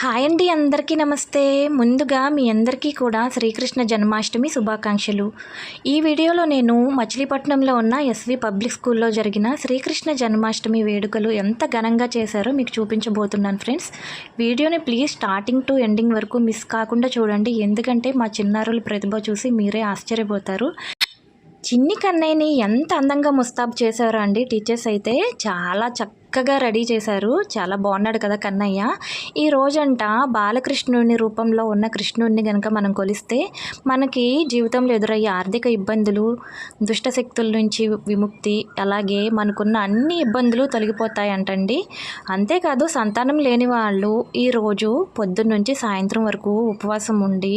Hi అండి, అందరికీ నమస్తే. ముందుగా మీ అందరికీ కూడా శ్రీకృష్ణ జన్మాష్టమి శుభాకాంక్షలు. ఈ వీడియోలో నేను మచిలీపట్నంలో ఉన్న ఎస్వి పబ్లిక్ స్కూల్లో జరిగిన శ్రీకృష్ణ జన్మాష్టమి వేడుకలు ఎంత ఘనంగా చేశారో మీకు చూపించబోతున్నాను ఫ్రెండ్స్. వీడియోని ప్లీజ్ స్టార్టింగ్ టు ఎండింగ్ వరకు మిస్ కాకుండా చూడండి, ఎందుకంటే మా చిన్నారుల ప్రతిభ చూసి మీరే ఆశ్చర్యపోతారు. చిన్ని కన్నయ్యని ఎంత అందంగా ముస్తాబు చేశారో అండి టీచర్స్ అయితే. చాలా చక్కగా రెడీ చేశారు. చాలా బాగున్నాడు కదా కన్నయ్య. ఈ రోజంట బాలకృష్ణుని రూపంలో ఉన్న కృష్ణుడిని కనుక మనం కొలిస్తే మనకి జీవితంలో ఎదురయ్యే ఆర్థిక ఇబ్బందులు, దుష్టశక్తుల నుంచి విముక్తి, అలాగే మనకున్న అన్ని ఇబ్బందులు తొలగిపోతాయంటండి. అంతేకాదు సంతానం లేని వాళ్ళు ఈరోజు పొద్దున్నుంచి సాయంత్రం వరకు ఉపవాసం ఉండి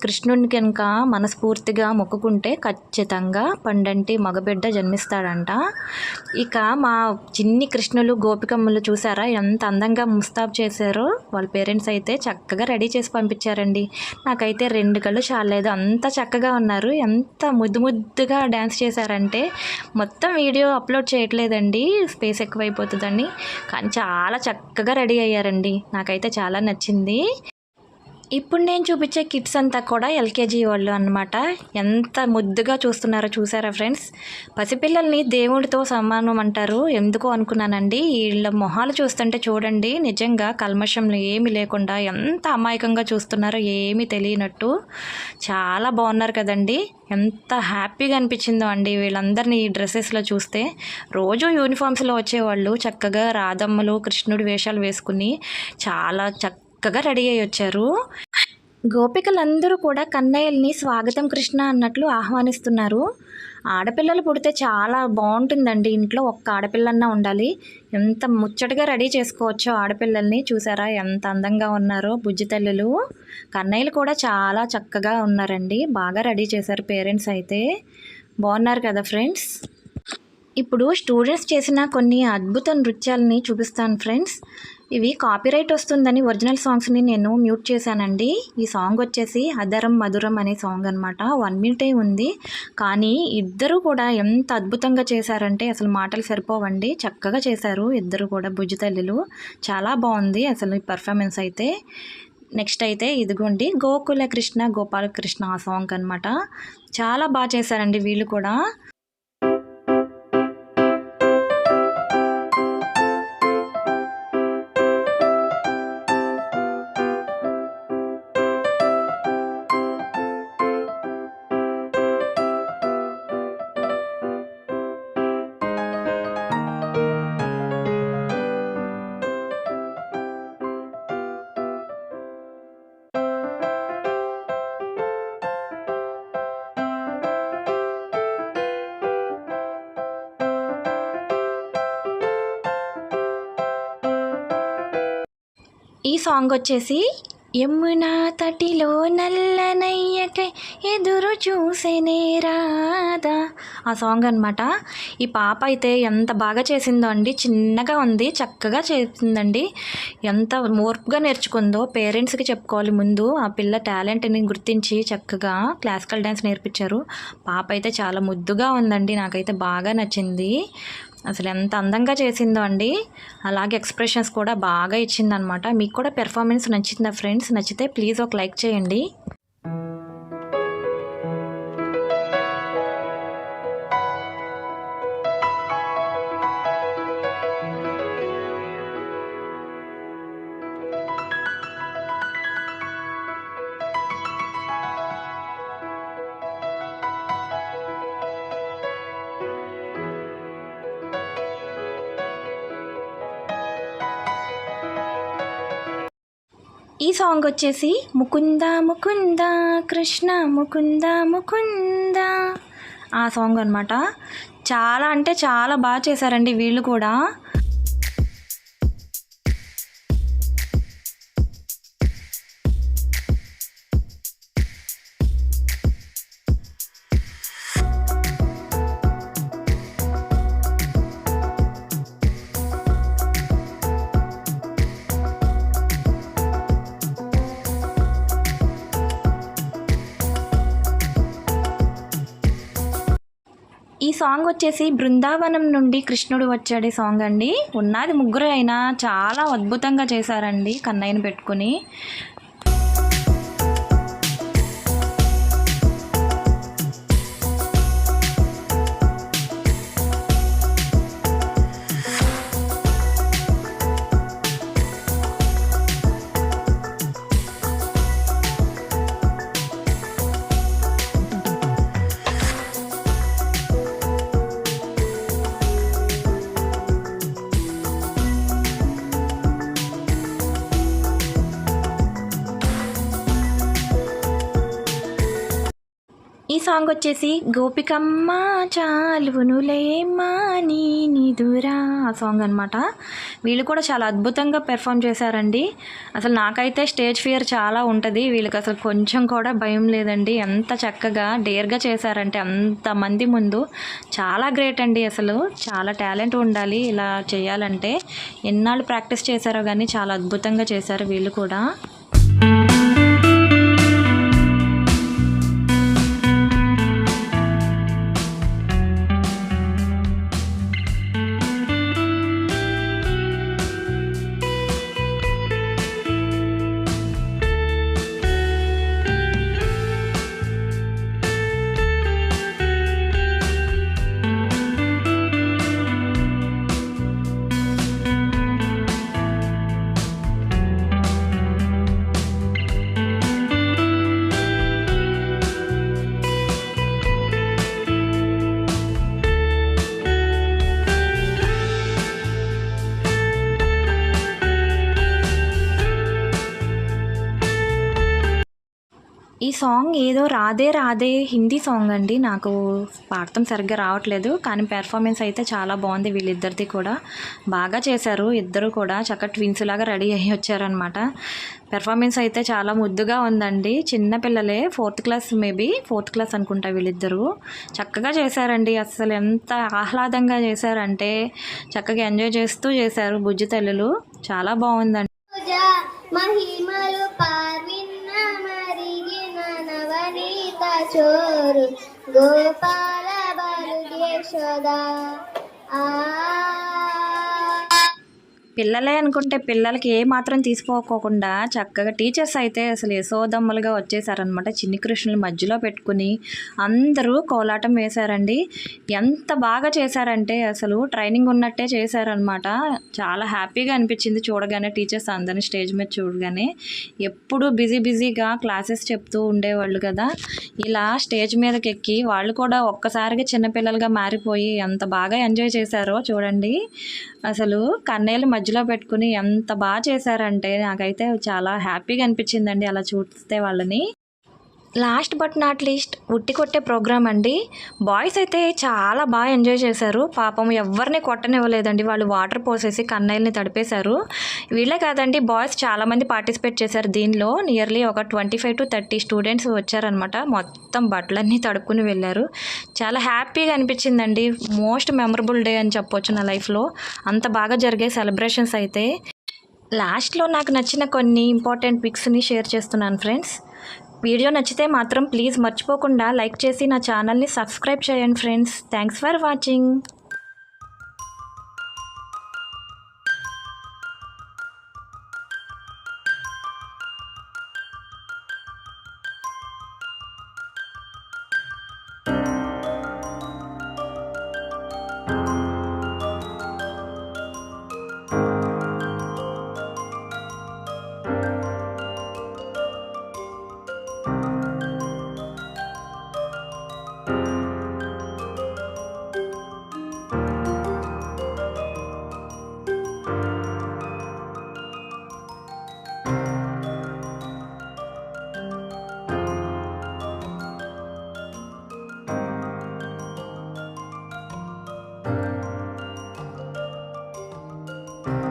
కృష్ణుడిని కనుక మనస్ఫూర్తిగా మొక్కుకుంటే ఖచ్చితంగా పండంటి మగబిడ్డ జన్మిస్తాడంట. ఇక మా చిన్ని కృష్ణులు గోపికమ్మలు చూసారా ఎంత అందంగా ముస్తాబు చేశారో. వాళ్ళ పేరెంట్స్ అయితే చక్కగా రెడీ చేసి పంపించారండి. నాకైతే 2 కళ్ళు చాలేదు, అంత చక్కగా ఉన్నారు. ఎంత ముద్దుగా డ్యాన్స్ చేశారంటే మొత్తం వీడియో అప్లోడ్ చేయట్లేదండి, స్పేస్ ఎక్కువైపోతుందని. కానీ చాలా చక్కగా రెడీ అయ్యారండి. నాకైతే చాలా నచ్చింది. ఇప్పుడు నేను చూపించే కిడ్స్ అంతా కూడా ఎల్కేజీ వాళ్ళు అన్నమాట. ఎంత ముద్దుగా చూస్తున్నారో చూసారా ఫ్రెండ్స్. పసిపిల్లల్ని దేవుడితో సమానం అంటారు, ఎందుకో అనుకున్నానండి. వీళ్ళ మొహాలు చూస్తుంటే చూడండి, నిజంగా కల్మషంలో ఏమీ లేకుండా ఎంత అమాయకంగా చూస్తున్నారో, ఏమీ తెలియనట్టు. చాలా బాగున్నారు కదండి. ఎంత హ్యాపీగా అనిపించిందో అండి వీళ్ళందరినీ ఈ డ్రెస్సెస్లో చూస్తే. రోజు యూనిఫామ్స్లో వచ్చేవాళ్ళు చక్కగా రాధమ్మలు కృష్ణుడి వేషాలు వేసుకుని చాలా చక్కగా రెడీ అయ్యి వచ్చారు. గోపికలందరూ కూడా కన్నయ్యల్ని స్వాగతం కృష్ణ అన్నట్లు ఆహ్వానిస్తున్నారు. ఆడపిల్లలు పుడితే చాలా బాగుంటుందండి. ఇంట్లో ఒక్క ఆడపిల్లన్నా ఉండాలి. ఎంత ముచ్చటగా రెడీ చేసుకోవచ్చో ఆడపిల్లల్ని. చూసారా ఎంత అందంగా ఉన్నారో బుజ్జి తల్లులు. కన్నయ్యలు కూడా చాలా చక్కగా ఉన్నారండి. బాగా రెడీ చేశారు పేరెంట్స్ అయితే. బాగున్నారు కదా ఫ్రెండ్స్. ఇప్పుడు స్టూడెంట్స్ చేసిన కొన్ని అద్భుత నృత్యాలని చూపిస్తాను ఫ్రెండ్స్. ఇవి కాపీరైట్ వస్తుందని ఒరిజినల్ సాంగ్స్ని నేను మ్యూట్ చేశానండి. ఈ సాంగ్ వచ్చేసి అదరం మధురం అనే సాంగ్ అనమాట. 1 minute ఉంది. కానీ ఇద్దరు కూడా ఎంత అద్భుతంగా చేశారంటే అసలు మాటలు సరిపోవండి. చక్కగా చేశారు ఇద్దరు కూడా బుజ్జి తల్లులు. చాలా బాగుంది అసలు ఈ పర్ఫార్మెన్స్ అయితే. నెక్స్ట్ అయితే ఇదిగోండి గోకుల కృష్ణ గోపాలకృష్ణ ఆ సాంగ్ అనమాట. చాలా బాగా చేశారండి వీళ్ళు కూడా. ఈ సాంగ్ వచ్చేసి యమునా తటిలో నల్లనయ్యకై ఎదురు చూసేనే రాధా ఆ సాంగ్ అనమాట. ఈ పాప అయితే ఎంత బాగా చేసిందో అండి. చిన్నగా ఉంది, చక్కగా చేసిందండి. ఎంత ఓర్పుగా నేర్చుకుందో పేరెంట్స్కి చెప్పుకోవాలి ముందు. ఆ పిల్ల టాలెంట్ని గుర్తించి చక్కగా క్లాసికల్ డ్యాన్స్ నేర్పించారు. పాప అయితే చాలా ముద్దుగా ఉందండి. నాకైతే బాగా నచ్చింది. అసలు ఎంత అందంగా చేసిందో అండి. అలాగే ఎక్స్ప్రెషన్స్ కూడా బాగా ఇచ్చిందనమాట. మీకు కూడా పెర్ఫార్మెన్స్ నచ్చిందా ఫ్రెండ్స్? నచ్చితే ప్లీజ్ ఒక లైక్ చేయండి. ఈ సాంగ్ వచ్చేసి ముకుంద ముకుంద కృష్ణ ముకుంద ముకుంద ఆ సాంగ్ అనమాట. చాలా అంటే చాలా బాగా చేశారండి వీళ్ళు కూడా. ఈ సాంగ్ వచ్చేసి బృందావనం నుండి కృష్ణుడు వచ్చాడే సాంగ్ అండి. ఉన్నది ముగ్గురు అయినా చాలా అద్భుతంగా చేశారండి కన్నయ్యని పెట్టుకుని. ఈ సాంగ్ వచ్చేసి గోపికమ్మ చాలునులేమ్మా నీ నిదురా ఆ సాంగ్ అనమాట. వీళ్ళు కూడా చాలా అద్భుతంగా పెర్ఫామ్ చేశారండి. అసలు నాకైతే స్టేజ్ ఫియర్ చాలా ఉంటుంది, వీళ్ళకి అసలు కొంచెం కూడా భయం లేదండి. ఎంత చక్కగా డేర్గా చేశారంటే అంతమంది ముందు చాలా గ్రేట్ అండి. అసలు చాలా టాలెంట్ ఉండాలి ఇలా చేయాలంటే. ఎన్నాళ్ళు ప్రాక్టీస్ చేశారో కానీ చాలా అద్భుతంగా చేశారు వీళ్ళు కూడా. ఈ సాంగ్ ఏదో రాధే రాధే హిందీ సాంగ్ అండి. నాకు పాడటం సరిగ్గా రావట్లేదు, కానీ పెర్ఫార్మెన్స్ అయితే చాలా బాగుంది. వీళ్ళిద్దరిది కూడా బాగా చేశారు. ఇద్దరు కూడా చక్కగా ట్విన్స్ లాగా రెడీ అయ్యి వచ్చారనమాట. పెర్ఫార్మెన్స్ అయితే చాలా ముద్దుగా ఉందండి. చిన్న పిల్లలే, 4th class maybe 4th class అనుకుంటా. వీళ్ళిద్దరూ చక్కగా చేశారండి. అసలు ఎంత ఆహ్లాదంగా చేశారంటే చక్కగా ఎంజాయ్ చేస్తూ చేశారు బుజ్జి తల్లులు. చాలా బాగుందండి. చోరు గోపాల బలుదేశోదా పిల్లలే అనుకుంటే పిల్లలకి ఏ మాత్రం తీసుకోకుండా చక్కగా టీచర్స్ అయితే అసలు యశోదమ్మలుగా వచ్చేసారనమాట. చిన్ని కృష్ణులు మధ్యలో పెట్టుకుని అందరూ కోలాటం వేశారండి. ఎంత బాగా చేశారంటే అసలు ట్రైనింగ్ ఉన్నట్టే చేశారనమాట. చాలా హ్యాపీగా అనిపించింది చూడగానే. టీచర్స్ అందరినీ స్టేజ్ మీద చూడగానే ఎప్పుడు బిజీగా క్లాసెస్ చెప్తూ ఉండేవాళ్ళు కదా, ఇలా స్టేజ్ మీదకి ఎక్కి వాళ్ళు కూడా ఒక్కసారిగా చిన్నపిల్లలుగా మారిపోయి ఎంత బాగా ఎంజాయ్ చేశారో చూడండి. అసలు కన్నయ్యలు మధ్యలో పెట్టుకుని ఎంత బాగా చేశారంటే నాకైతే చాలా హ్యాపీగా అనిపించిందండి అలా చూస్తే వాళ్ళని. లాస్ట్ బట్ నాట్ లీస్ట్ ఉట్టి కొట్టే ప్రోగ్రామ్ అండి. బాయ్స్ అయితే చాలా బాగా ఎంజాయ్ చేశారు. పాపం ఎవరిని కొట్టనివ్వలేదండి. వాళ్ళు వాటర్ పోసేసి కన్నయ్యల్ని తడిపేశారు. వీళ్ళే కాదండి, బాయ్స్ చాలామంది పార్టిసిపేట్ చేశారు దీనిలో. నియర్లీ ఒక 25 to 30 స్టూడెంట్స్ వచ్చారనమాట. మొత్తం బట్టలన్నీ తడుపుకుని వెళ్ళారు. చాలా హ్యాపీగా అనిపించిందండి. మోస్ట్ మెమరబుల్ డే అని చెప్పొచ్చు నా లైఫ్లో. అంత బాగా జరిగే సెలబ్రేషన్స్ అయితే. లాస్ట్లో నాకు నచ్చిన కొన్ని ఇంపార్టెంట్ పిక్స్ని షేర్ చేస్తున్నాను ఫ్రెండ్స్. వీడియో నచ్చితే మాత్రం ప్లీజ్ మర్చిపోకుండా లైక్ చేసి నా ఛానల్ని సబ్స్క్రైబ్ చేయండి ఫ్రెండ్స్. Thanks for watching.